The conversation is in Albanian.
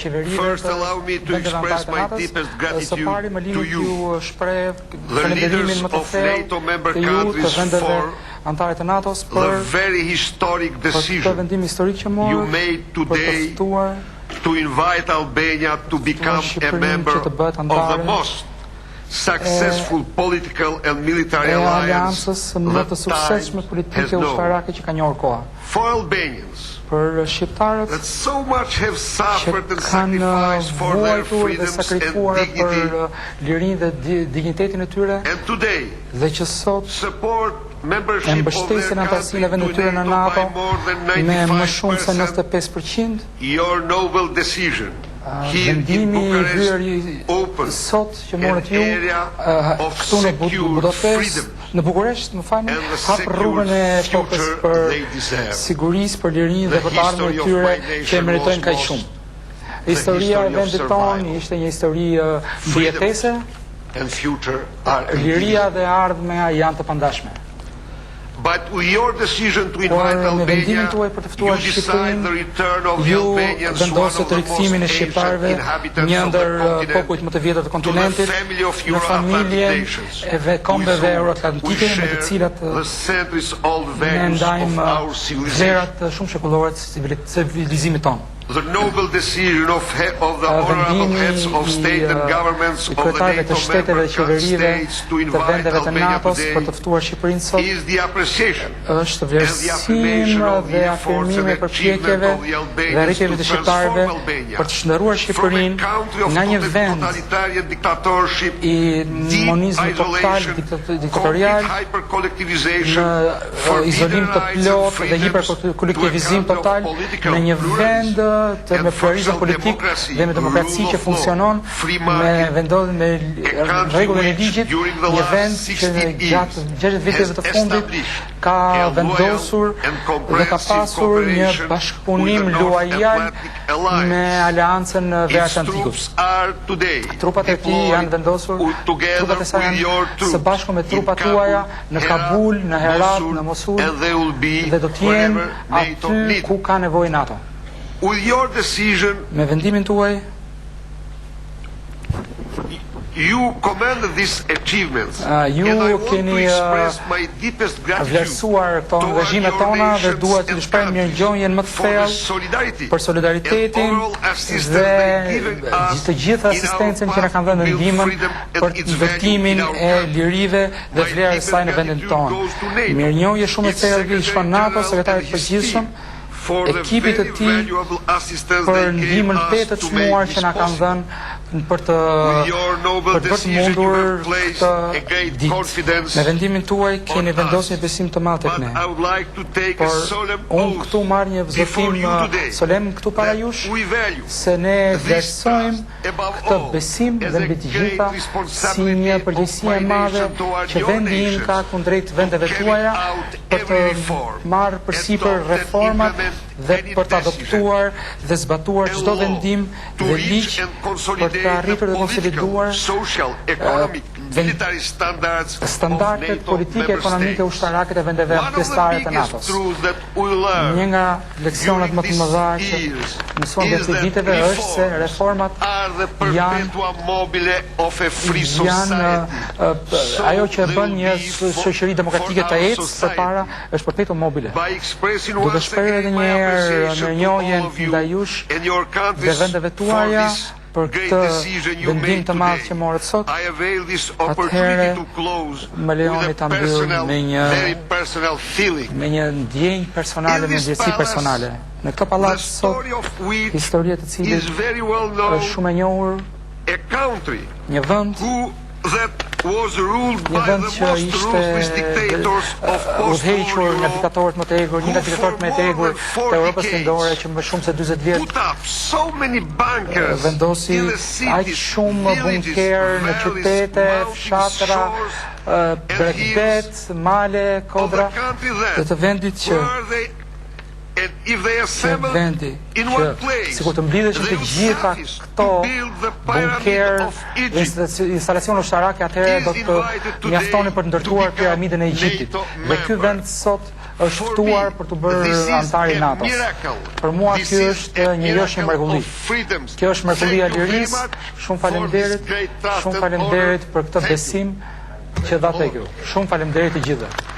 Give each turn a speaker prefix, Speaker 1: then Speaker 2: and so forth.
Speaker 1: qeverive të vendeve anëtare të NATO-s. Së pari më lini t'ju shpreh falënderimin më të thellë të ju të vendeve anëtare të NATO-s për këtë vendim historik që morë për të ftuar
Speaker 2: to invite Albania to become a member of the most successful political and military alliance
Speaker 1: më të suksesshme politike ushtarake që ka njohur koha.
Speaker 2: For Albanians,
Speaker 1: për shqiptarët
Speaker 2: that so much have suffered and
Speaker 1: që kanë
Speaker 2: sacrificed for their
Speaker 1: vuajtur dhe
Speaker 2: freedoms
Speaker 1: sakrifikuar
Speaker 2: and dignity,
Speaker 1: për lirinë dhe dignitetin e tyre,
Speaker 2: and today
Speaker 1: dhe që sot
Speaker 2: support
Speaker 1: e
Speaker 2: membership of
Speaker 1: mbështesin
Speaker 2: their
Speaker 1: antarësinë e
Speaker 2: country
Speaker 1: vendit tyre në
Speaker 2: to
Speaker 1: NATO
Speaker 2: by more than
Speaker 1: me më shumë se
Speaker 2: 95%,
Speaker 1: 95%.
Speaker 2: your noble decision here in
Speaker 1: Vendimi i
Speaker 2: Bucharest
Speaker 1: hyrë
Speaker 2: opens
Speaker 1: sot që morët ju
Speaker 2: an area of
Speaker 1: këtu në
Speaker 2: secure
Speaker 1: Budapest,
Speaker 2: freedom
Speaker 1: në Bukuresht, më falni,
Speaker 2: and the
Speaker 1: hap rrugën e
Speaker 2: secure
Speaker 1: tokës
Speaker 2: future
Speaker 1: për
Speaker 2: they deserve.
Speaker 1: sigurisë, për lirinë dhe për të ardhmen e tyre që e meritojnë kaq shumë. Historia e vendit tonë ishte një histori mbijetese,
Speaker 2: and future are
Speaker 1: liria dhe ardhmja janë të pandashme.
Speaker 2: But with your decision to invite
Speaker 1: Por me
Speaker 2: Albania,
Speaker 1: vendimin tuaj për të
Speaker 2: you
Speaker 1: ftuar
Speaker 2: decide the
Speaker 1: Shqipërinë,
Speaker 2: return of the
Speaker 1: ju
Speaker 2: Albanians, one
Speaker 1: vendosët
Speaker 2: of the
Speaker 1: rikthimin e
Speaker 2: most
Speaker 1: shqiptarëve,
Speaker 2: ancient inhabitants
Speaker 1: një
Speaker 2: of the
Speaker 1: ndër
Speaker 2: continent,
Speaker 1: popujt më të vjetër të
Speaker 2: to the
Speaker 1: kontinentit,
Speaker 2: family of
Speaker 1: në
Speaker 2: Euro-Atlantic
Speaker 1: familjen
Speaker 2: nations.
Speaker 1: e kombeve
Speaker 2: We
Speaker 1: euroatlantike me të
Speaker 2: share
Speaker 1: cilat
Speaker 2: the centuries-old
Speaker 1: ne
Speaker 2: values of
Speaker 1: ndajmë
Speaker 2: our civilization.
Speaker 1: vlerat shumë shekullore të civilizimit tonë.
Speaker 2: The noble decision of the honorable heads of state and governments of the
Speaker 1: kryetarëve të
Speaker 2: NATO
Speaker 1: shteteve
Speaker 2: member
Speaker 1: dhe qeverive
Speaker 2: states to
Speaker 1: të
Speaker 2: invite
Speaker 1: vendeve të
Speaker 2: Albania
Speaker 1: NATO-s për të
Speaker 2: today
Speaker 1: ftuar Shqipërinë sot
Speaker 2: is the appreciation
Speaker 1: është vlerësim dhe afirmim e përpjekjeve dhe rritjeve të shqiptarëve për të shndërruar Shqipërinë nga një vend i monizmit total diktatorial në izolim të plot dhe hiperkolektivizim total në një vend të me pluralizëm politik dhe me demokraci që funksionon me vendodhje me rregullën e ligjit, një vend që gjatë 60 viteve të fundit ka vendosur dhe ka pasur një bashkëpunim luajal me Aleancën Veriatlantikus. Trupat e tij janë vendosur, trupat e saj janë së bashku me trupat tuaja në Kabul, në Herat, në Mosul dhe do të jenë aty ku ka nevojë NATO.
Speaker 2: With your decision,
Speaker 1: me vendimin tuaj,
Speaker 2: you commend these achievements.
Speaker 1: Ju keni vlerësuar këto angazhimet tona dhe dua të shpreh mirënjohjen më të thellë për solidaritetin dhe të gjithë asistencën që na kanë dhënë ndihmën për vërtimin e lirive dhe vlerës së saj në vendin tonë. Mirënjohje shumë e thellë shkon NATO, sekretarit përgjithshëm, ekipit të tij për ndihmën të çmuar që na kanë dhënë për të mundur këtë ditë. Me vendimin tuaj keni vendosur një besim të madh tek ne. Por unë këtu marr një zotim solem këtu para jush se ne vlerësojmë këtë besim dhe mbi të gjitha si një përgjegjësi e madhe që vendi im ka kundrejt vendeve tuaja për të marrë përsipër reformat dhe për të adoptuar dhe zbatuar çdo vendim dhe ligj për të arritur dhe konsoliduar standardet politike, ekonomike, ushtarake të vendeve pjesëtare të NATO-s. Një nga leksionet më të mëdha që mësuam gjatë këtyre viteve është se reformat janë ajo që bën një shoqëri demokratike të ecë përpara është perpetuum mobile. Do të shpreh edhe një herë mirënjohjen ndaj jush dhe vendeve tuaja për këtë vendim të madh që morët sot. Atëherë më lejoni ta mbyll me një ndjenjë personale, me ndjesi personale. Në këtë pallat sot, historia e cilit është shumë e njohur, një vend që ishte udhëhequr nga diktatorët më të egur, një nga diktatorët më të egur të Europës Lindore që më shumë se 40 vjet vendosi aq shumë bunker në qytete, fshatra, bregdet, male, kodra dhe të vendit që vendi që sikur të mblidheshin të gjitha këto bunker dhe instalacione ushtarake, atëherë do të mjaftonin për të ndërtuar piramidën e Egjiptit. Dhe ky vend sot është ftuar për të bërë antar i NATO-s. Për mua ky është një jashtë mrekulli. Kjo është mrekullia e lirisë. Shumë faleminderit për këtë besim që dha tek ju. Shumë faleminderit të gjithëve.